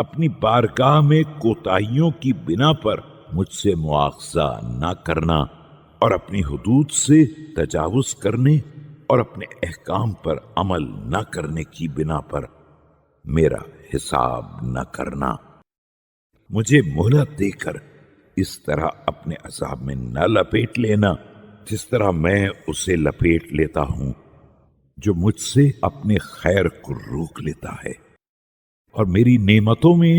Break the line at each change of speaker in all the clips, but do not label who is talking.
اپنی بارگاہ میں کوتاہیوں کی بنا پر مجھ سے مواخذہ نہ کرنا اور اپنی حدود سے تجاوز کرنے اور اپنے احکام پر عمل نہ کرنے کی بنا پر میرا حساب نہ کرنا۔ مجھے مہلت دے کر اس طرح اپنے عذاب میں نہ لپیٹ لینا جس طرح میں اسے لپیٹ لیتا ہوں جو مجھ سے اپنے خیر کو روک لیتا ہے، اور میری نعمتوں میں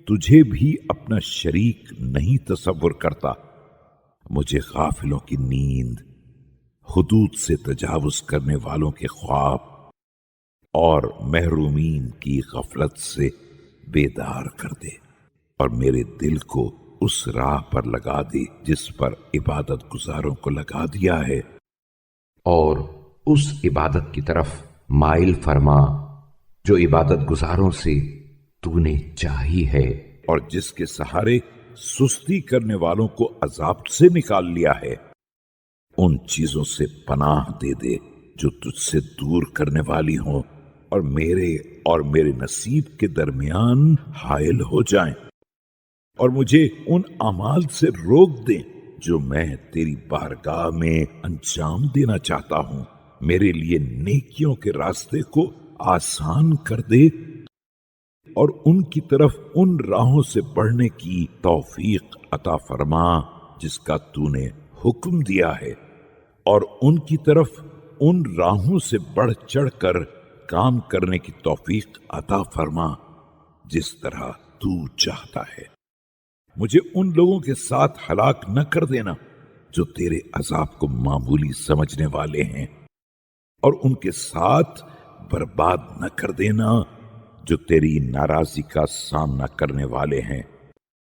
تجھے بھی اپنا شریک نہیں تصور کرتا۔ مجھے غافلوں کی نیند، حدود سے تجاوز کرنے والوں کے خواب اور محرومین کی غفلت سے بیدار کر دے، اور میرے دل کو اس راہ پر لگا دے جس پر عبادت گزاروں کو لگا دیا ہے،
اور اس عبادت کی طرف مائل فرما جو عبادت گزاروں سے تو نے چاہی ہے،
اور جس کے سہارے سستی کرنے والوں کو عذاب سے نکال لیا ہے۔ ان چیزوں سے پناہ دے دے جو تجھ سے دور کرنے والی ہوں اور میرے نصیب کے درمیان حائل ہو جائیں، اور مجھے ان اعمال سے روک دیں جو میں تیری بارگاہ میں انجام دینا چاہتا ہوں۔ میرے لیے نیکیوں کے راستے کو آسان کر دے اور ان کی طرف ان راہوں سے بڑھنے کی توفیق عطا فرما جس کا تو نے حکم دیا ہے، اور ان کی طرف ان راہوں سے بڑھ چڑھ کر کام کرنے کی توفیق عطا فرما جس طرح تو چاہتا ہے۔ مجھے ان لوگوں کے ساتھ ہلاک نہ کر دینا جو تیرے عذاب کو معمولی سمجھنے والے ہیں، اور ان کے ساتھ برباد نہ کر دینا جو تیری ناراضی کا سامنا کرنے والے ہیں۔